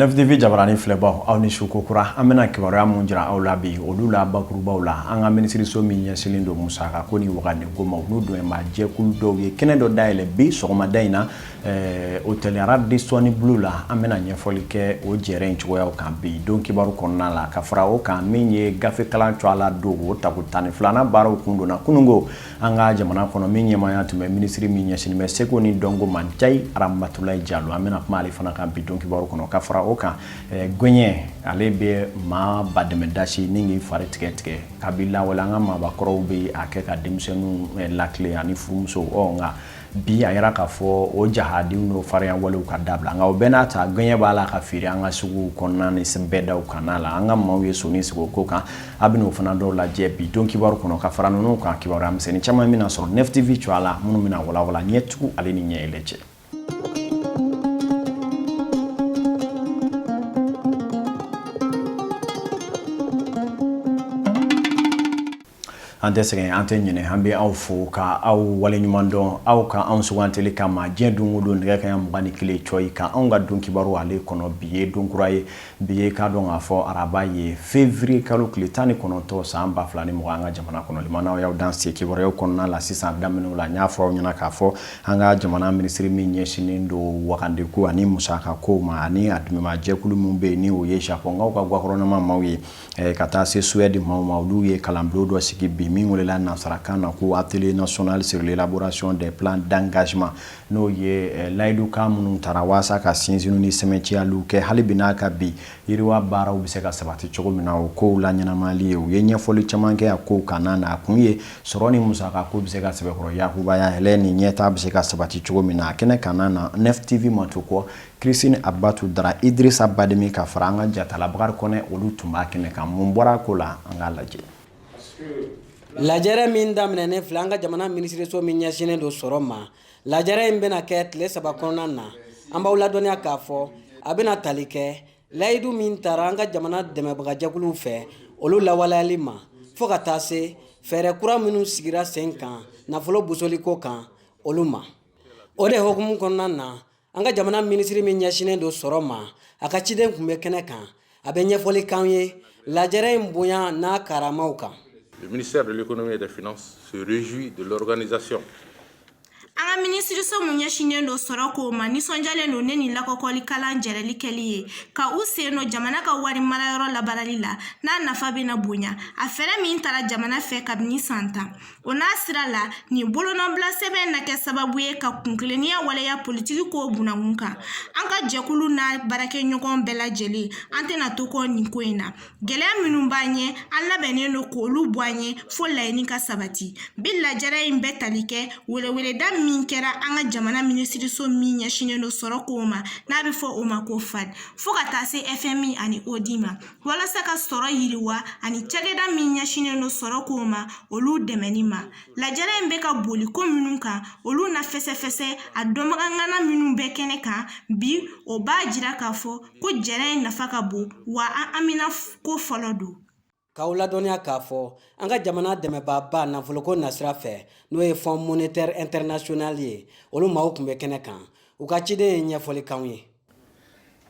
9TV jabarani filɛbaw aw ni su kokura an bɛna kibaruya mun jira aw la bi olu la bakurubaw la an ka minisiriso min ɲɛsilen don musaka ko ni wagani ko ma olu don ma jɛkulu dɔw ye kɛnɛ dɔ dayɛlɛ bi sɔgɔmada in na hôtel Radisson Blu la an bɛna ɲɛfɔli kɛ o jɛrɛ in cogoyaw kan bi don kibaru kɔnɔna la ka fara o kan min ye gafe kalan cɔ ala don o taku 12 baaraw kun donna kunungo an ka jamana kɔnɔ min ɲɛmaya tun bɛ minisiri min ɲɛsinnen bɛ seko ni dɔnko Mancayi Aramatulayi Jalo an bɛna kuma ale fana kan bi don kibaru kɔnɔ ka fara o kan gɔɲɛ ale bɛ maa badɛmɛ dasi ni k'i fari tigɛ kabila wala an ka maabakɔrɔw bɛ a kɛ ka denmisɛnninw lakile ani furumuso nka bi a yɛrɛ k'a fɔ o jahadenw n'o farinya walew ka dabila nka o bɛɛ n'a ta gɔɲɛ b'a la ka feere an ka suguw kɔnɔna ni bɛɛ daw kan'a la an ka maaw ye soni sigi o ko kan a bɛna o fana dɔw lajɛ bi don kibaru kɔnɔ ka fara ninnu kan kibaruya misɛnnin caman bɛna sɔrɔ 9TV cɔ a la minnu bɛna walawala ɲɛtugu ale ni ɲɛ yɛlɛ cɛ. an tɛ sɛgɛn an tɛ ɲinɛ an bɛ aw fo ka aw waleɲuman dɔn aw ka anw sugantili kama diɲɛ don o don nɛgɛ kanɲɛ 21 cɔyi ka anw ka don kibaru ale kɔnɔ bi ye don kura ye bi ye k'a dɔn k'a fɔ araba ye février kalo tile 19 san 2020 an ka jamana kɔnɔ limanaw y'aw dan se kibaruyaw kɔnɔna la sisan daminɛw la n y'a fɔ aw ɲɛna k'a fɔ an ka jamana minisiri min ɲɛsinnen don wagandeko ani musaka ko ma ani a dɛmɛma jɛkulu min bɛ yen ni o ye Japonkaw ka gwakɔrɔnama maaw ye ka taa se Suède maaw ma olu ye kalanbulon dɔ sigi bi min welela nansarakan na ko atelier national sur l'élaboration des plans d'engagement n'o ye layidukan minnu tara waasa ka sinzinu ni sɛmɛnciyaliw kɛ hali bi n'a ka bi yiriwa baaraw bɛ se ka sabati cogo min na o kow la ɲɛnamali ye u ye ɲɛfɔli caman kɛ a kow kan na a kun ye sɔrɔ ni musaka ko bɛ se ka sɛbɛkɔrɔ yakubaya yɛlɛ ni ɲɛta bɛ se ka sabati cogo min na a kɛnɛ kan na 9TV ma to kɔ Christine Abatu Dara Idrissa Bademi ka fara an ka jatala Bakari Kɔnɛ olu tun b'a kɛnɛ kan mun bɔra ko la an k'a lajɛ. Lajɛrɛ min daminɛnen filɛ an ka jamana minisiriso min ɲɛsinnen don sɔrɔ ma lajɛrɛ in bɛna kɛ tile 3 kɔnɔna na an b'aw ladɔnniya k'a fɔ a bɛna tali kɛ layidu min taara an ka jamana dɛmɛbagajɛkuluw fɛ olu lawaleyali ma fo ka taa se fɛɛrɛ kura minnu sigira sen kan nafolo bosoliko kan olu ma o de hokumu kɔnɔna na an ka jamana minisiri min ɲɛsinnen don sɔrɔ ma a ka ciden tun bɛ kɛnɛ kan a bɛ ɲɛfɔli k'an ye lajɛrɛ in bonya n'a karamaw kan. Le ministère de l'économie et des finances se réjouit de l'organisation. An ka minisiriso mun ɲɛsinnen don sɔrɔ ko ma nisɔndiyalen don ne ni lakɔkɔli kalan jɛrɛli kɛli ye ka u sen don jamana ka wari marayɔrɔ labarali la n'a nafa bɛna bonya a fɛɛrɛ min taara jamana fɛ kabini san 10 o n'a sira la nin bolonɔbila sɛbɛn na kɛ sababu ye ka kuntileniya waleya politiki ko bunakun kan an ka jɛkulu n'a baarakɛɲɔgɔn bɛɛ lajɛlen an tɛna to kɔ nin ko in na gɛlɛya minnu b'an ye an labɛnnen don k'olu bɔ an ye fo laɲini ka sabati bi lajɛrɛ in bɛ tali kɛ weleweleda min kɛra an ka jamana minisiriso min ɲɛsinnen don sɔrɔ ko ma n'a bɛ fɔ o ma ko FAD fo ka taa se FMI ani ODI ma walasa ka sɔrɔ yiriwa ani cakɛda min ɲɛsinnen don sɔrɔ ko ma olu dɛmɛni ma lajɛrɛ in bɛ ka boli ko minnu kan olu na fɛsɛfɛsɛ a dɔnbagangana minnu bɛ kɛnɛ kan bi o b'a jira k'a fɔ ko jɛrɛ in nafa ka bon wa an amina ko fɔlɔ don. K'aw ladɔnniya k'a fɔ an ka jamana dɛmɛbaaba nafoloko nasira fɛ n'o ye Fonds monétaire international ye olu maaw tun bɛ kɛnɛ kan u ka ciden ye ɲɛfɔli k'anw ye.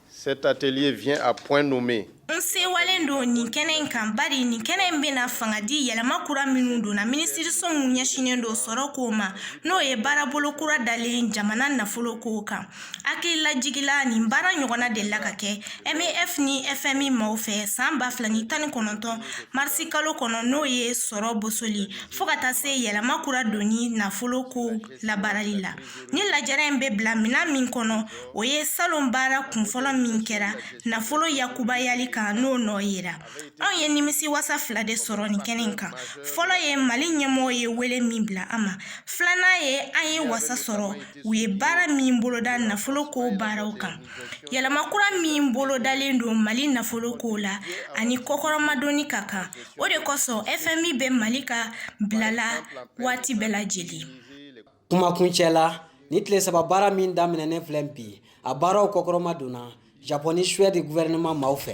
Cet atelier vient à point nommé. N sewalen don nin kɛnɛ in kan bari nin kɛnɛ in bɛna fanga di yɛlɛma kura minnu donna minisiriso mun ɲɛsinnen don sɔrɔ ko ma n'o ye baarabolo kura dalen jamana nafolo ko kan hakililajigila nin baara ɲɔgɔnna delila ka kɛ MEF ni FMI maaw fɛ san 2019 marisi kalo kɔnɔ n'o ye sɔrɔ bosoli fo ka taa se yɛlɛma kura doni nafolo ko labarali la ni lajɛrɛ in bɛ bila mina min kɔnɔ o ye salon baara kunfɔlɔ min kɛra nafolo yakubayali kan n'o nɔ yira anw ye nimisi wasa 2 de sɔrɔ nin kɛnɛ in kan fɔlɔ ye Mali ɲɛmɔgɔ ye wele min bila an ma filanan ye an ye wasa sɔrɔ u ye baara min boloda nafolo ko baaraw kan yɛlɛma kura min bolodalen don Mali nafolo ko la ani kɔkɔrɔmadoni ka kan o de kosɔn FMI bɛ Mali ka bilala waati bɛɛ lajɛlen. Kuma kuncɛ la ni tile 3 baara min daminɛnen filɛ bi a baaraw kɔkɔrɔmadonna Japon ni Suède gouvernement maaw fɛ.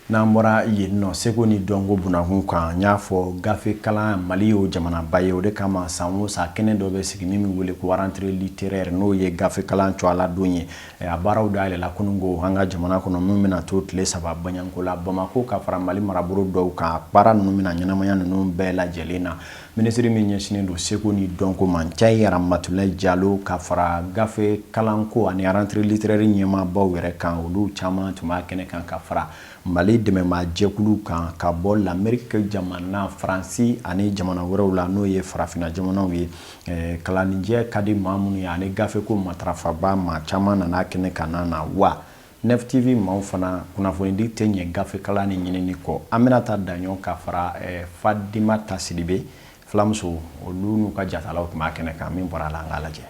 Namora yino seko ni dongo bunakun kan nya fo gafe kala Mali o jamana baye o de kama sanwo sa kenen do be sigi mimi wole ko rentrée littéraire no ye gafe kala to ala donye a baraw dale la kunungo hanga jamana kono mimina to tle saba banyanko la Bamako ka fara Mali maraburu do ka para no mina nyana manya no be la jelena ministre mi nyesine do seko ni dongo man chay Ramatulaye Diallo ka fara gafe kalanko ani rentrée littéraire nyema bawere kan olu chama tuma kene kan ka fara Mali deme ma jekulu kan ka bol l'Amérique jamana Fransi ani jamana wɛrɛw la no ye farafina jamanaw ye kalanijɛ kadi mamunu ya ani gafe ko matrafaba ma caman nana kɛnɛ kana na wa Nef TV maaw fana kunnafoni di tɛ ɲɛ gafe kala ni ɲinini kɔ an bɛna taa daɲɔ ka fara Fadima Tasidibe filamuso olu n'u ka jatalaw tun b'a kɛnɛ kan min bɔra la an ka lajɛ.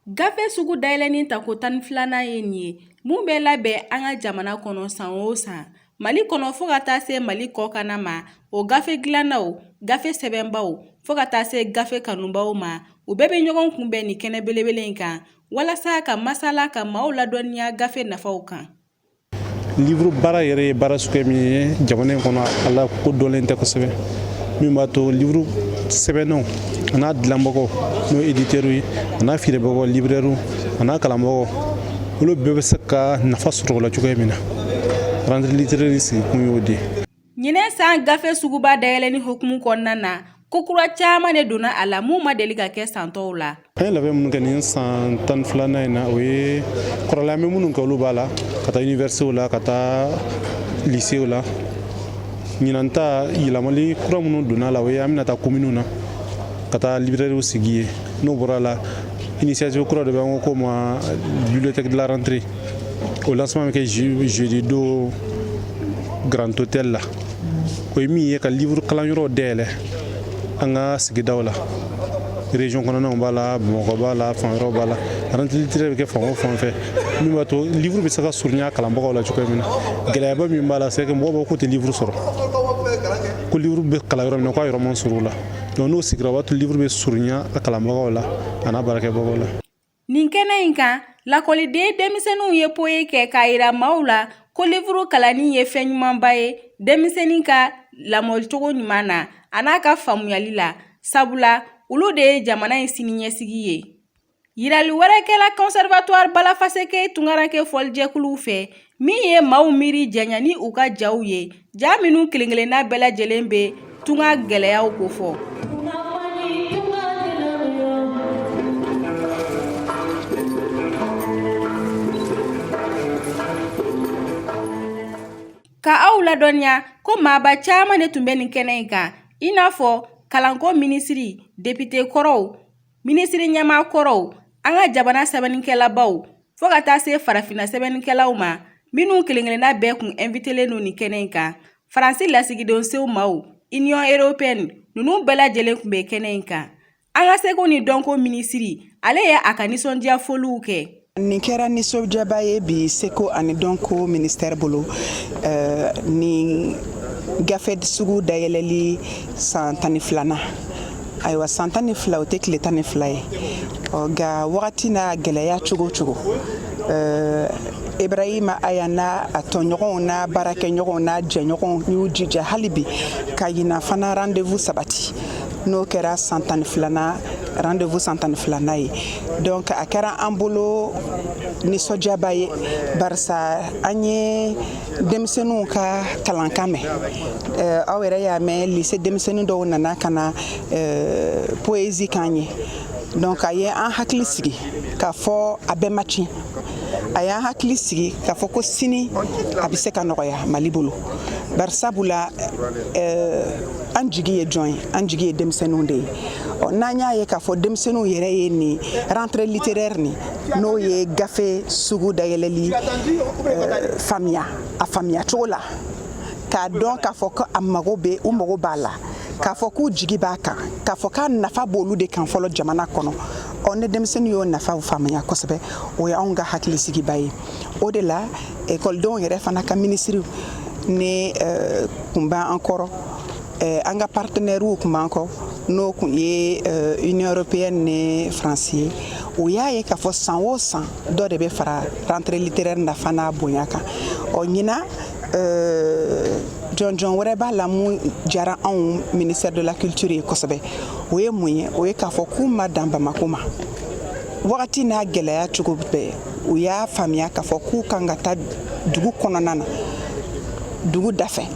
Gafe sugu dayɛlɛnin ta ko 12 ye nin ye mun bɛ labɛn an ka jamana kɔnɔ san o san Mali kɔnɔ fo ka taa se Mali kɔkana ma o gafe dilannaw gafe sɛbɛnbaw fo ka taa se gafe kanubaw ma u bɛɛ bɛ ɲɔgɔn kunbɛn ni kɛnɛ belebele in kan walasa ka masala ka maaw ladɔnniya gafe nafaw kan. Livre baara yɛrɛ ye baara sugu min ye jamana in kɔnɔ ala ko dɔnlen tɛ kosɛbɛ min b'a to livre sɛbɛnnenw a n'a dilanbagaw n'o éditeurs ye a n'a feerebagaw libraires a n'a kalanbagaw olu bɛɛ bɛ se ka nafa sɔrɔ o la cogoya min na rentrée littéraire sigi kun y'o de. Ɲinɛ san gafe suguba dayɛlɛni hukumu kɔnɔna na ko kura caman de donna a la mun ma deli ka kɛ san tɔw la. An ye labɛn minnu kɛ nin san 12nan in na o ye kɔrɔlen an bɛ minnu kɛ olu b'a la ka taa universitéw la ka taa lycéw la ɲinan ta yɛlɛmali kura minnu donna la o ye an bɛna taa communes na ka taa librairies sigi ye n'o bɔra la initiative kura de bɛ an ko ma bibliothèque de la rentrée o lancement bɛ kɛ jeudi do Grand Hôtel la o ye min ye ka livre kalanyɔrɔw dayɛlɛ an ka sigidaw la région kɔnɔnaw b'a la Bamakɔ b'a la fan wɛrɛw b'a la rentrée littéraire bɛ kɛ fan o fan fɛ min b'a to livre bɛ se ka surunya kalanbagaw la cogoya min na gɛlɛyaba min b'a la c'est que mɔgɔw b'a ko tɛ livre sɔrɔ ko livre bɛ kalan yɔrɔ min na k'a yɔrɔ man surun o la donc n'o sigira o b'a to livre bɛ surunya a kalanbagaw la a n'a baarakɛbagaw la. Nin kɛnɛ in kan lakɔliden denmisɛnninw ye poye kɛ k'a yira maaw la ko livre kalanni ye fɛn ɲumanba ye denmisɛnnin ka lamɔcogo ɲuman na a n'a ka faamuyali la sabula olu de ye jamana in siniɲɛsigi ye. Yirali wɛrɛ kɛla conservatoire Balafaseke Tunkaranke fɔlijɛkuluw fɛ min ye maaw miiri janya ni u ka jaw ye ja minnu kelenkelenna bɛɛ lajɛlen bɛ tunga gɛlɛyaw ko fɔ. Ka aw ladɔnniya ko maaba caman de tun bɛ nin kɛnɛ in kan i n'a fɔ kalanko minisiri député kɔrɔw minisiri ɲɛmaa kɔrɔw an ka jamana sɛbɛnnikɛlabaw fo ka taa se farafina sɛbɛnnikɛlaw ma minnu kelenkelenna bɛɛ kun invitelen no nin kɛnɛ in kan Faransi lasigidenw sew maaw Union européenne ninnu bɛɛ lajɛlen kun bɛ kɛnɛ in kan an ka seko ni dɔnko minisiri ale ye a ka nisɔndiya foliw kɛ. Nin kɛra nisɔndiyaba ye bi seko ani dɔnko ministère bolo ni gafe sugu dayɛlɛli san 12nan ayiwa san 12 o tɛ tile 12 ye nka wagati n'a gɛlɛya cogo cogo Ibrahima Aya n'a a tɔɲɔgɔnw n'a baarakɛɲɔgɔnw n'a jɛɲɔgɔnw y'u jija hali bi ka ɲina fana rendez-vous sabati n'o kɛra san 12nan rendez-vous san 12nan ye donc a kɛra an bolo nisɔndiyaba ye barisa an ye denmisɛnninw ka kalankan mɛn aw yɛrɛ y'a mɛn lycée denmisɛnnin dɔw nana ka na poésie k'an ye donc a ye an hakili sigi k'a fɔ a bɛɛ ma tiɲɛ a y'an hakili sigi k'a fɔ ko sini a bɛ se ka nɔgɔya Mali bolo barisabula an jigi ye jɔn ye an jigi ye denmisɛnninw de ye n'an y'a ye k'a fɔ denmisɛnninw yɛrɛ ye nin rentrée littéraire nin n'o ye gafe sugu dayɛlɛli faamuya a faamuya cogo la k'a dɔn k'a fɔ ko a mago bɛ u mago b'a la k'a fɔ k'u jigi b'a kan k'a fɔ k'a nafa b'olu de kan fɔlɔ jamana kɔnɔ ne denmisɛnnin y'o nafaw faamuya kosɛbɛ o ye anw ka hakilisigiba ye o de la ekɔlidenw yɛrɛ fana ka minisiriw ni kun b'an kɔrɔ an ka partenaires kun b'an kɔ n'o kun ye Union européenne ni Faransi ye o y'a ye k'a fɔ san o san dɔ de bɛ fara rentrée littéraire nafa n'a bonya kan ɲina John wɛrɛ b'a la mun diyara anw ministère de la culture ye kosɛbɛ o ye mun ye o ye k'a fɔ k'u ma dan Bamako ma wagati n'a gɛlɛya cogo bɛɛ u y'a faamuya k'a fɔ k'u kan ka taa dugu kɔnɔna na dugu dafɛ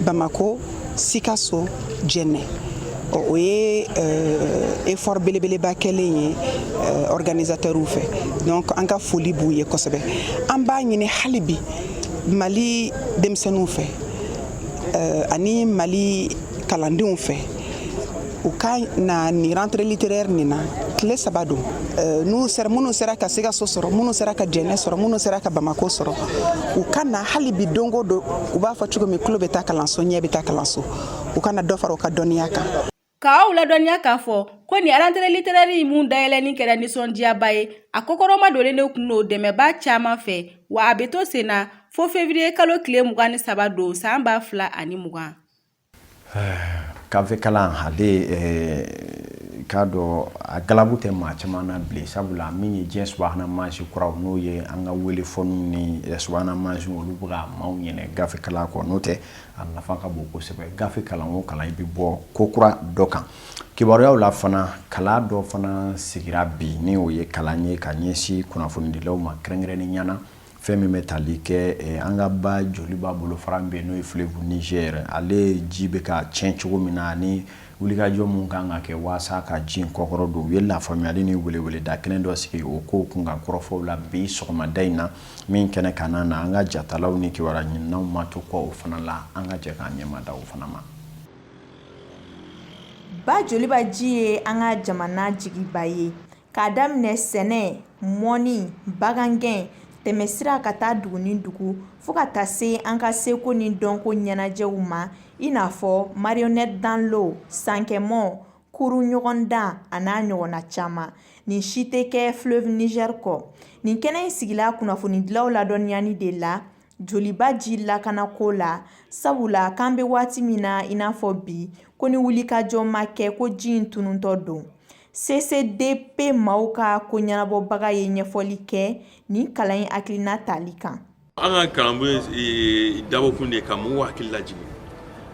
Bamako Sikaso Jɛnɛ o ye effort belebeleba kɛlen ye organisateurs fɛ donc an ka foli b'u ye kosɛbɛ an b'a ɲini hali bi Mali denmisɛnninw fɛ ani Mali kalandenw fɛ u ka na ni rentrée littéraire nin na tile 3 don minnu sera ka Sikaso sɔrɔ minnu sera ka Jɛnɛ sɔrɔ minnu sera ka Bamako sɔrɔ u ka na hali bi don o don u b'a fɔ cogo min tulo bɛ taa kalanso ɲɛ bɛ taa kalanso u ka na dɔ fara u ka dɔnniya kan. K'aw ladɔnniya k'a fɔ ko ni rentrée littéraire mun dayɛlɛni kɛra nisɔndiyaba ye a kɔkɔrɔma donnen de kun n'o dɛmɛba caman fɛ wa a bɛ to sen na fo février kalo tile 23 don san 2020. Gafe kalan ale k'a dɔn a galabu tɛ maa caman na bilen sabula min ye diɲɛ subahana mansi kuraw n'o ye an ka wele fɔniw ni subahana mansi olu bɛ ka maaw ɲɛnɛ gafe kalan kɔ n'o tɛ a nafa ka bon kosɛbɛ gafe kalan o kalan i bɛ bɔ ko kura dɔ kan kibaruyaw la fana kala dɔ fana sigira bi ni o ye kalan ye ka ɲɛsin kunnafonidilaw ma kɛrɛnkɛrɛnnen ɲana fɛn min bɛ tali kɛ an ka ba joli b'a bolo fara min bɛ n'o ye fleuve Niger ale ji bɛ ka tiɲɛ cogo min na ni wulikajɔ mun kan ka kɛ waasa ka ji kɔkɔrɔ don u ye lafaamuyali ni weleweleda kelen dɔ sigi o ko kun ka kɔrɔfɔw la bi sɔgɔmada in na min kɛnɛ ka na an ka jatalaw ni kibaruya ɲininaw ma to kɔ o fana la an ka jɛ k'an ɲɛmada o fana ma. Ba joliba ji ye an ka jamana jigiba ye k'a daminɛ sɛnɛ mɔni bagangɛn tɛmɛsira ka taa dugu ni dugu fo ka taa se an ka seko ni dɔnko ɲɛnajɛw ma i n'a fɔ marionnette dans l'eau sankɛmɔ kuru ɲɔgɔn dan a n'a ɲɔgɔnna caman nin si tɛ kɛ fleuve Niger kɔ nin kɛnɛ in sigila kunnafonidilaw ladɔnniyani de la joliba ji lakanako la sabula k'an bɛ waati min na i n'a fɔ bi ko ni wulikajɔ ma kɛ ko ji in tununtɔ don CCDP maaw ka ko ɲɛnabɔbaga ye ɲɛfɔli kɛ nin kalan in hakilina tali kan. An ka kalanbolo dabɔkun de ka mɔgɔw hakili lajigin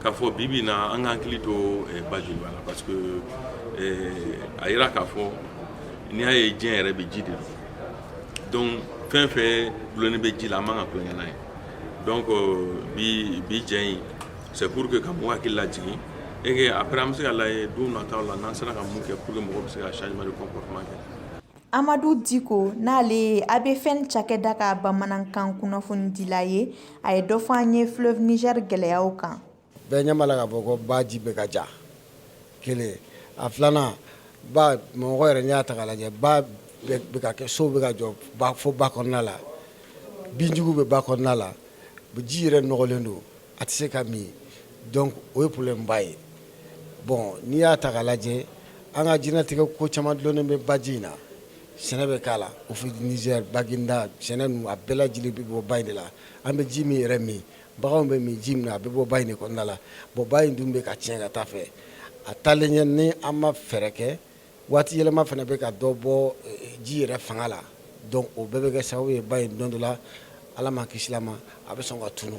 k'a fɔ bi bi in na an ka hakili to ba joliba la parce que a yira k'a fɔ n'i y'a ye diɲɛ yɛrɛ bɛ ji de don donc fɛn fɛn gulonni bɛ ji la an man ka kulonkɛ n'a ye donc bi jɛ in c'est pour que ka mɔgɔw hakili lajigin et que après an bɛ se ka lajɛ don nataw la n'an sera ka mun kɛ pour que mɔgɔw bɛ se ka changement de comportement kɛ. Amadou Diko n'ale ye ABFN cakɛda ka bamanankan kunnafonidila ye a ye dɔ fɔ an ye fleuve Niger gɛlɛyaw kan. Bɛɛ ɲɛ b'a la k'a fɔ ko ba ji bɛ ka ja kelen a filanan ba mɔgɔ yɛrɛ n'i y'a ta k'a lajɛ ba bɛ ka kɛ so bɛ ka jɔ fo ba kɔnɔna la binjugu bɛ ba kɔnɔna la ji yɛrɛ nɔgɔlen don a tɛ se ka min donc o ye problème ba ye bon n'i y'a ta k'a lajɛ an ka diɲɛlatigɛ ko caman dulonnen bɛ ba ji in na sɛnɛ bɛ k'a la o fɔ Niger Baginda sɛnɛ ninnu a bɛɛ lajɛlen bɛ bɔ ba in de la an bɛ ji min yɛrɛ min baganw bɛ min ji min na a bɛ bɔ ba in de kɔnɔna la bon ba in dun bɛ ka tiɲɛ ka taa fɛ a taalen ɲɛ ni an ma fɛɛrɛ kɛ waati yɛlɛma fana bɛ ka dɔ bɔ ji yɛrɛ fanga la donc o bɛɛ bɛ kɛ sababu ye ba in don dɔ la ala ma kisi ma a bɛ sɔn ka tunu.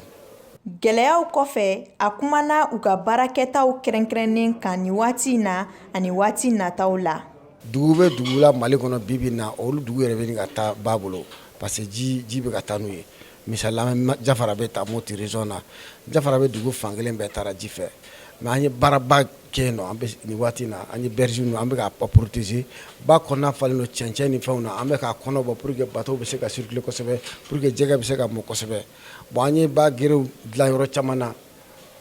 Gɛlɛyaw kɔfɛ a kumana u ka baarakɛtaw kɛrɛnkɛrɛnnen kan ni waati in na ani waati nataw la. Dugu bɛ dugu la Mali kɔnɔ bibi na olu dugu yɛrɛ bɛ ka taa ba bolo parce que ji bɛ ka taa n'u ye misali Jafara bɛ taa Moti région na Jafara bɛ dugu fan kelen bɛɛ taara ji fɛ mais an ye baaraba kɛ yen nɔ an bɛ nin waati in na an ye berge ninnu an bɛ k'a protéger ba kɔnɔna falen don cɛncɛn ni fɛnw na an bɛ k'a kɔnɔ bɔ pour que bateau bɛ se ka circuler kosɛbɛ pour que jɛgɛ bɛ se ka mɔ kosɛbɛ bon an ye ba gerew dilan yɔrɔ caman na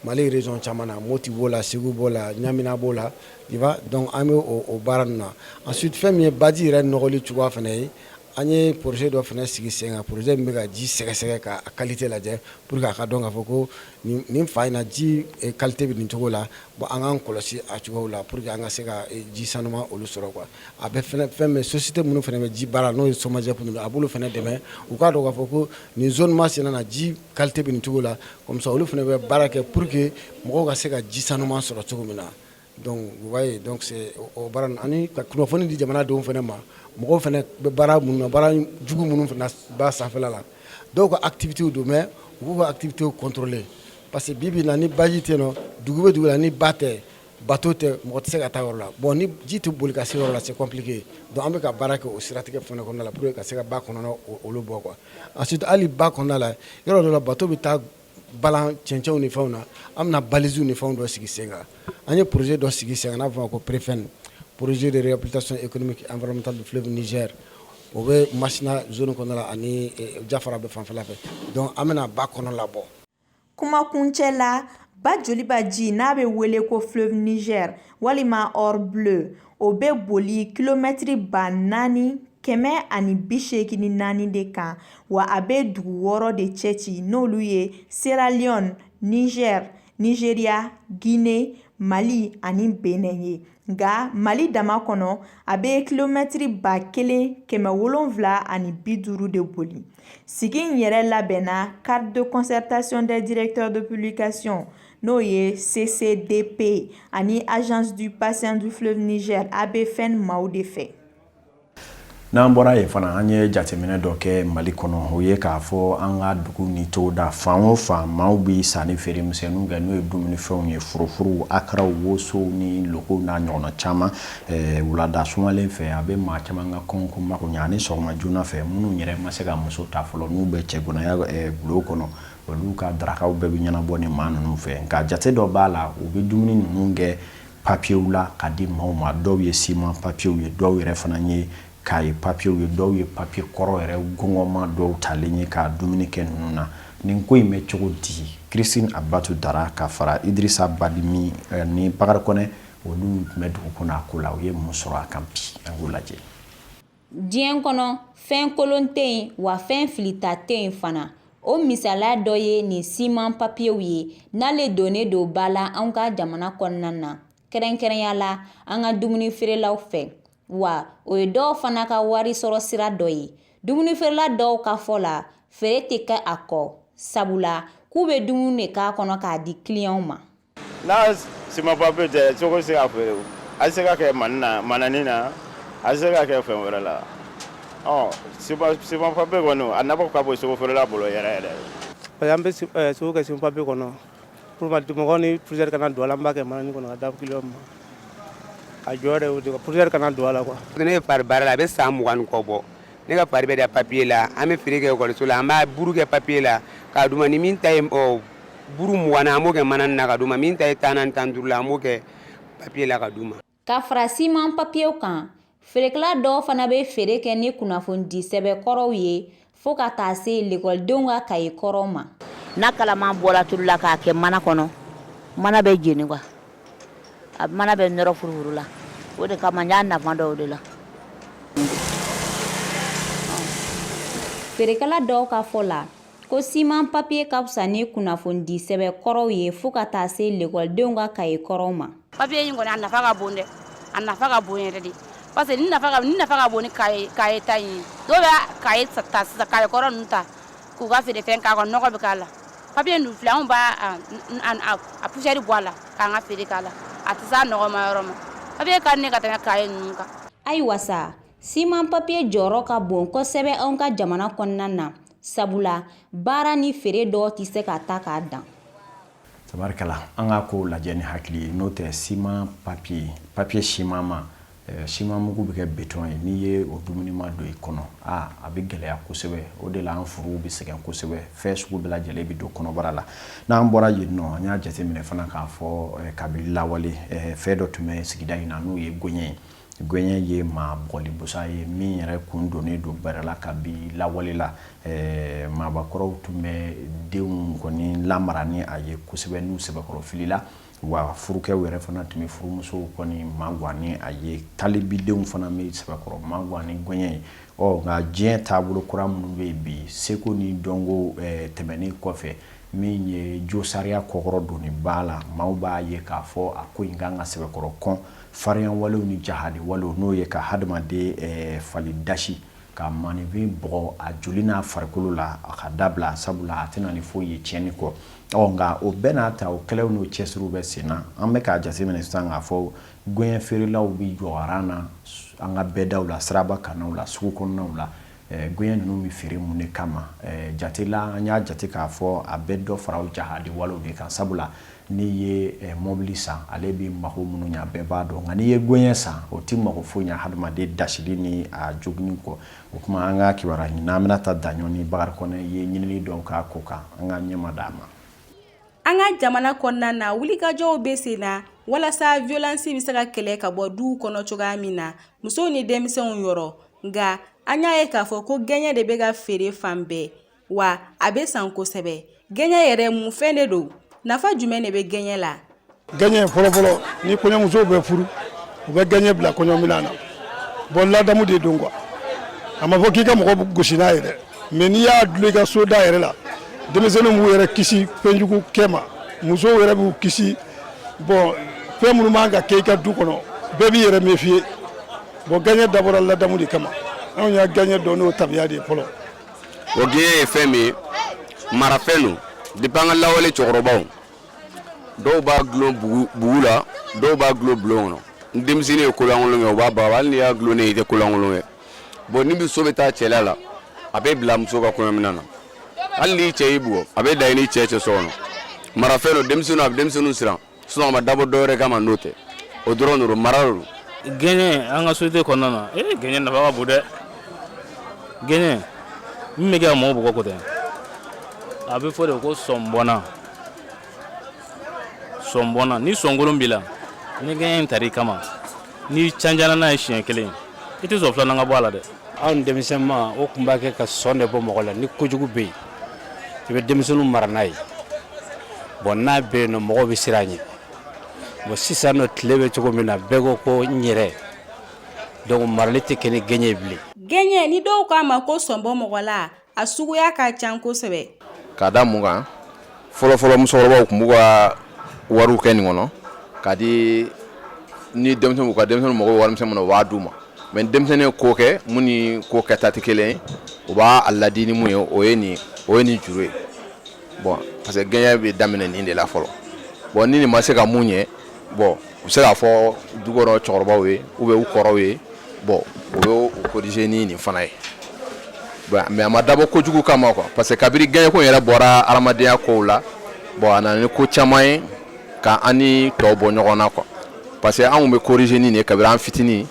Mali région caman na Moti b'o la Segu b'o la Ɲamina b'o la tu vois donc an bɛ o baara ninnu na ensuite fɛn min ye baji yɛrɛ nɔgɔli cogoya fana ye an ye projet dɔ fana sigi sen kan projet min bɛ ka ji sɛgɛsɛgɛ ka qualité lajɛ pour que a ka dɔn k'a fɔ ko nin fa in na ji qualité bɛ nin cogo la bon an k'an kɔlɔsi a cogow la pour que an ka se ka ji sanuman olu sɔrɔ quoi a bɛ fɛn min société minnu fana bɛ ji baara n'o ye SOMAGEP ninnu a b'olu fana dɛmɛ u k'a dɔn k'a fɔ ko nin zone masina na ji qualité bɛ nin cogo la comme ça olu fana bɛ baara kɛ pour que mɔgɔw ka se ka ji sanuman sɔrɔ cogo min na donc vous voyez donc c'est o baara ani ka kunnafoni di jamanadenw fana ma mɔgɔw fana bɛ baara minnu na baara jugu minnu fana b'a sanfɛla la dɔw ka activités don mais u b'u activité contrôler parce que bibi na ni baji tɛ no dugu bɛ dugu la ni ba tɛ bateau tɛ mɔgɔ tɛ se ka taa yɔrɔ la bon ni ji tɛ boli ka se yɔrɔ la c'est compliqué donc an bɛ ka baara kɛ o siratigɛ fana kɔnɔna la pour que ka se ka ba kɔnɔna olu bɔ quoi ensuite hali ba kɔnɔna la yɔrɔ dɔ la bateau bɛ taa balan cɛncɛnw ni fɛnw na an bɛna balises ni fɛnw dɔ sigi sen kan an ye projet dɔ sigi sen kan n'a fɔ ma ko PREFEN projet de réhabilitation économique et environnementale du fleuve Niger o bɛ Masina zone kɔnɔna la ani Jafara bɛ fanfɛla fɛ donc an bɛna ba kɔnɔ labɔ. Kumakuncɛ la ba joliba ji n'a bɛ wele ko fleuve Niger walima or bleu o bɛ boli kilomɛtiri 4,484 de kan wa a bɛ dugu 6 de cɛci n'olu ye Sierra Leone, Niger, Nigeria, Guinée, Mali ani Benin ye. Nga Mali dama kɔnɔ a bɛ kilomɛtiri 1,750 de boli. Sigi in yɛrɛ labɛnna carte de concertation des directeurs de publication n'o ye CCDP ani agence du bassin du fleuve Niger ABFN maaw de fɛ. N'an bɔra yen fana an ye jateminɛ dɔ kɛ Mali kɔnɔ o ye k'a fɔ an ka dugu ni togoda fan o fan maaw bi sanni feere misɛnninw kɛ n'o ye dumunifɛnw ye furufuru akaraw wosow ni lokow n'a ɲɔgɔnna caman wulada sumalen fɛ a bɛ maa caman ka kɔngɔko makoɲɛ ani sɔgɔma joona fɛ minnu yɛrɛ ma se ka muso ta fɔlɔ n'u bɛ cɛgɔnaya bulon kɔnɔ olu ka darakaw bɛɛ bɛ ɲɛnabɔ ni maa ninnu fɛ nka jate dɔ b'a la u bɛ dumuni ninnu kɛ papiyew la ka di maaw ma dɔw ye siman papiyew ye dɔw yɛrɛ fana ye k'a ye papiyew ye dɔw ye papiye kɔrɔ yɛrɛ gɔngɔma dɔw talen ye ka dumuni kɛ ninnu na nin ko in bɛ cogo di Christine Abatu Dara ka fara Idrissa Badimi ni Bakari Kɔnɛ olu tun bɛ dugu kɔnɔ a ko la u ye mun sɔrɔ a kan bi an k'o lajɛ. Diɲɛ kɔnɔ fɛn kolon tɛ yen wa fɛn filita tɛ yen fana o misaliya dɔ ye nin siman papiyew ye n'ale donnen don ba la an ka jamana kɔnɔna na kɛrɛnkɛrɛnya la an ka dumuni feerelaw fɛ wa o ye dɔw fana ka wari sɔrɔ sira dɔ ye dumuni feerela dɔw ka fɔ la feere tɛ kɛ a kɔ sabula k'u bɛ dumuni de k'a kɔnɔ k'a di clientw ma. N'a siman papiye tɛ cogo se ka feere a se ka kɛ manani na a se ka kɛ fɛn wɛrɛ la siman papiye kɔni a nafa ka bon sogo feerela bolo yɛrɛ yɛrɛ. Parce que an bɛ sogo kɛ siman papiye kɔnɔ pour mɔgɔw ni fourchette kana don a la an b'a kɛ manani kɔnɔ ka da client ma. A jɔyɔrɔ ye o pourrière kana don a la quoi. Ne ye pari baara la a bɛ san 20 ni kɔ bɔ ne ka pari bɛ da papier la an bɛ feere kɛ ekɔliso la an b'a buru kɛ papier la k'a d'u ma ni min ta ye buru 20 na an b'o kɛ manani na ka d'u ma min ta ye 10 na ni 15 la an b'o kɛ papier la ka d'u ma. Ka fara siman papiyew kan feerekɛla dɔw fana bɛ feere kɛ ni kunnafoni sɛbɛn kɔrɔw ye fo ka taa se lekɔlidenw ka kaye kɔrɔw ma. N'a kalaman bɔra tulu la k'a kɛ mana kɔnɔ mana bɛ jeni quoi. A mana bɛ nɔrɔ furufuru la o de kama n y'a nafa dɔn o de la. Feerekɛla dɔw ka fɔ la ko siman papiye ka fisa ni kunnafoni sɛbɛn kɔrɔw ye fo ka taa se lekɔlidenw ka kaye kɔrɔw ma. Papiye in kɔni a nafa ka bon dɛ a nafa ka bon yɛrɛ de parce que ni nafa ka bon ni kaye ta in ye dɔw bɛ kaye ta sisan kaye kɔrɔ ninnu ta k'u ka feere fɛn k'a kɔnɔ nɔgɔ bɛ k'a la papiye ninnu filɛ anw b'a a poussière bɔ a la k'an ka feere k'a la a tɛ s'a nɔgɔma yɔrɔ ma papiye ka di ne ka tɛmɛ kaye ninnu kan. Ayiwa sa siman papiye jɔyɔrɔ ka bon kosɛbɛ anw ka jamana kɔnɔna na sabula baara ni feere dɔw tɛ se ka ta k'a dan. Tabarikala an ka ko lajɛ ni hakili ye n'o tɛ siman papiye siman ma siman mugu bɛ kɛ beton ye n'i ye o dumuni ma don i kɔnɔ a bɛ gɛlɛya kosɛbɛ o de la an furuw bɛ sɛgɛn kosɛbɛ fɛn sugu bɛɛ lajɛlen bɛ don kɔnɔbara la n'an bɔra yen nɔ an y'a jateminɛ fana k'a fɔ kabini lawale fɛn dɔ tun bɛ sigida in na n'o ye gɔɲɛ ye maa bɔgɔlibusa ye min yɛrɛ kun donnen don bɛrɛ la kabi lawale la maabakɔrɔw tun bɛ denw kɔni lamara ni a ye kosɛbɛ n'u sɛbɛkɔrɔ fili la wa furukɛw yɛrɛ fana tun bɛ furumusow kɔni maguwa ni a ye talibidenw fana bɛ sɛbɛkɔrɔ maguwa ni gɔɲɛ ye nka diɲɛ taabolo kura minnu bɛ yen bi seko ni dɔnko tɛmɛnen kɔfɛ min ye josariya kɔkɔrɔ donni b'a la maaw b'a ye k'a fɔ a ko in kan ka sɛbɛkɔrɔ kɔn farinya walew ni jahadi walew n'o ye ka hadamaden fali dasi ka manifin bɔgɔ a joli n'a farikolo la a ka dabila sabula a tɛna ni foyi ye tiɲɛni kɔ nka o bɛɛ n'a ta o kɛlɛw n'o cɛsiriw bɛ sen na an bɛ k'a jateminɛ sisan k'a fɔ gɔɲɛ feerelaw bi jɔ aran na an ka bɛɛdaw la siraba kannaw la sugu kɔnɔnaw la goyen ninnu mi feere mun de kama jatela nya jate k'a fɔ a bɛ dɔ fara o jahadi walo de kan sabula ni ye mobili san ale bi mako minnu ɲa bɛɛ b'a dɔn nka n'i ye goyen san o ti mako foyi ɲa hadamaden dasili ni a jogini kɔ o kuma an ka kibaruya ɲini n'an bɛna ta Daɲɔn ni Bakari Kɔnɛ ye ɲinini dɔn k'a ko kan an ka ɲɛma d'a ma. An ka jamana kɔnɔna na wulikajɔw bɛ sen na walasa violence bɛ se ka kɛlɛ ka bɔ duw kɔnɔ cogoya min na musow ni denmisɛnw yɔrɔ nka an y'a ye k'a fɔ ko gɛɲɛ de bɛ ka feere fan bɛɛ wa a bɛ san kosɛbɛ gɛɲɛ yɛrɛ mun fɛn de don nafa jumɛn de bɛ gɛɲɛ la. Gɛɲɛ fɔlɔfɔlɔ ni kɔɲɔmusow bɛ furu u bɛ gɛɲɛ bila kɔɲɔminan na bon ladamu de don quoi a ma fɔ k'i ka mɔgɔ gosi n'a ye dɛ mais n'i y'a dulon i ka so da yɛrɛ la denmisɛnninw b'u yɛrɛ kisi fɛnjugu kɛ ma musow yɛrɛ b'u kisi bon fɛn minnu man ka kɛ i ka du kɔnɔ bɛɛ b'i yɛrɛ méfier bon gɛɲɛ dabɔra ladamu de kama anw y'a gɛɲɛ dɔn n'o tabiya de ye fɔlɔ. O gɛɲɛ ye fɛn min ye marafɛn don depuis an ka lawale cɛkɔrɔbaw dɔw b'a gulon bugu la dɔw b'a gulon bulon kɔnɔ ni denmisɛnnin ye kolankolon kɛ u b'a baga hali n'i y'a gulonnen i tɛ kolankolon kɛ bon ni muso bɛ taa cɛla la a bɛ bila muso ka kɔɲɔminan na hali n'i cɛ y'i bugɔ a bɛ da i ni cɛ so kɔnɔ marafɛn don denmisɛnninw a bɛ denmisɛnninw siran sinon a ma dabɔ dɔ wɛrɛ kama n'o tɛ o dɔrɔn de don mara de don. Gɛɲɛ an ka société kɔnɔna na gɛɲɛ nafa ka bon dɛ gɛɲɛ min bɛ kɛ ka mɔgɔw bugɔ ko tɛ a bɛ fɔ de ko sɔnbɔnna ni sɔnkolon b'i la ni gɛɲɛ in tar'i kama ni canjana n'a ye siɲɛ kelen i tɛ sɔn filanan ka bɔ a la dɛ. Anw denmisɛnninma o tun b'a kɛ ka sɔn de bɔ mɔgɔ la ni kojugu bɛ yen i bɛ denmisɛnninw mara n'a ye bon n'a bɛ yen nɔ mɔgɔw bɛ siran a ɲɛ bon sisan nɔ tile bɛ cogo min na bɛɛ ko ko n yɛrɛ donc marali tɛ kɛ ni gɛɲɛ ye bilen. Gɛɲɛ ni dɔw k'a ma ko sɔnbɔ mɔgɔ la a suguya ka ca kosɛbɛ. K'a da mun kan fɔlɔfɔlɔ musokɔrɔbaw tun b'u ka wariw kɛ nin kɔnɔ ka di ni denmisɛnninw ka denmisɛnninw mago bɛ warimisɛn min na u b'a d'u ma mais denmisɛnnin ye ko kɛ mun ni ko kɛta tɛ kelen ye u b'a ladi ni mun ye o ye nin juru ye bon parce que gɛɲɛ bɛ daminɛ nin de la fɔlɔ bon ni nin ma se ka mun ɲɛ bon u bɛ se k'a fɔ dukɔnɔ cɛkɔrɔbaw ye ou bien u kɔrɔw ye bon u bɛ o corriger ni nin fana ye mais a ma dabɔ kojugu kama quoi parce que kabiri gɛɲɛ ko yɛrɛ bɔra adamadenya kow la bon a nana ni ko caman ye ka an ni tɔw bɔ ɲɔgɔn na quoi parce que anw bɛ corriger ni nin ye kabiri an fitinin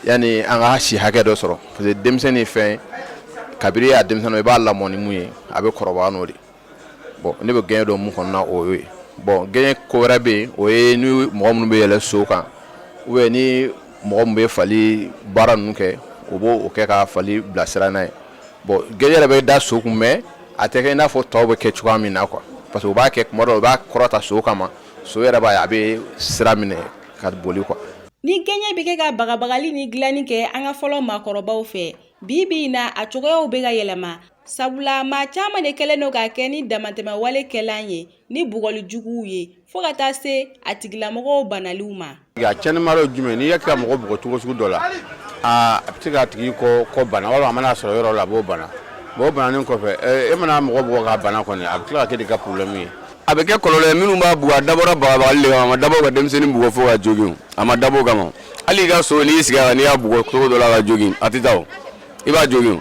yani an ka si hakɛ dɔ sɔrɔ parce que denmisɛnnin fɛn kabiri a denmisɛnnin i b'a lamɔ ni mun ye a bɛ kɔrɔbaya n'o de bon ne bɛ gɛɲɛ dɔn mun kɔnɔna o ye bon gɛɲɛ ko wɛrɛ bɛ yen o ye ni mɔgɔ minnu bɛ yɛlɛ so kan ou bien ni mɔgɔ min bɛ fali baara ninnu kɛ o b'o kɛ ka fali bilasira n'a ye bon gɛɲɛ yɛrɛ bɛ da so kun mais a tɛ kɛ i n'a fɔ tɔw bɛ kɛ cogoya min na quoi parce que u b'a kɛ kuma dɔw u b'a kɔrɔta so kama so yɛrɛ b'a ye a bɛ sira minɛ ka boli quoi. Ni gɛɲɛ bɛ kɛ ka bagabagali ni dilanni kɛ an ka fɔlɔ maakɔrɔbaw fɛ bi in na a cogoyaw bɛ ka yɛlɛma sabula maa caman de kɛlen don k'a kɛ ni damatɛmɛ wale kɛlan ye ni bugɔli juguw ye fo ka taa se a tigilamɔgɔw banaliw ma. A cɛnni mara ye jumɛn n'i y'a kɛ mɔgɔ bugɔ cogo sugu dɔ la a bɛ se k'a tigi kɔ bana walima a mana sɔrɔ yɔrɔ la a b'o bana bon o bananen kɔfɛ e mana mɔgɔ bugɔ k'a bana kɔni a bɛ tila ka kɛ de ka problème ye. A bɛ kɛ kɔlɔlɔ ye minnu b'a bugɔ a dabɔra bagabagali de kama a ma dabɔ ka denmisɛnnin bugɔ fo ka jogin a ma dabɔ o kama hali i ka so n'i sigi a kan n'i y'a bugɔ cogo dɔ la ka jogin a tɛ taa o i b'a jogin.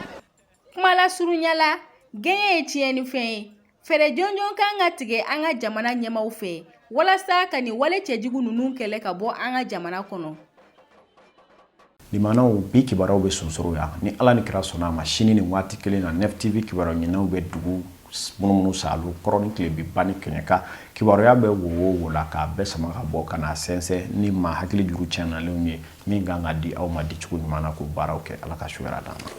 Kuma lasurunya la gɛɲɛ ye tiɲɛnifɛn ye fɛɛrɛ jɔnjɔn kan ka tigɛ an ka jamana ɲɛmaw fɛ walasa ka nin wale cɛjugu ninnu kɛlɛ ka bɔ an ka jamana kɔnɔ. Limanaw bi kibaruyaw bɛ sonsoro ya ni Ala ni kira sɔnna a ma sini ni waati kelen na Nef TV kibaruya ɲininaw bɛ dugu munumunu Salo kɔrɔ ni tile bi ban ni kɛɲɛka kibaruya bɛ wo la k'a bɛɛ sama ka bɔ ka na sɛnsɛn ni maa hakili juru tiɲɛnalenw ye min kan ka di aw ma di cogo ɲuman na k'o baaraw kɛ Ala ka su hɛrɛ d'an ma.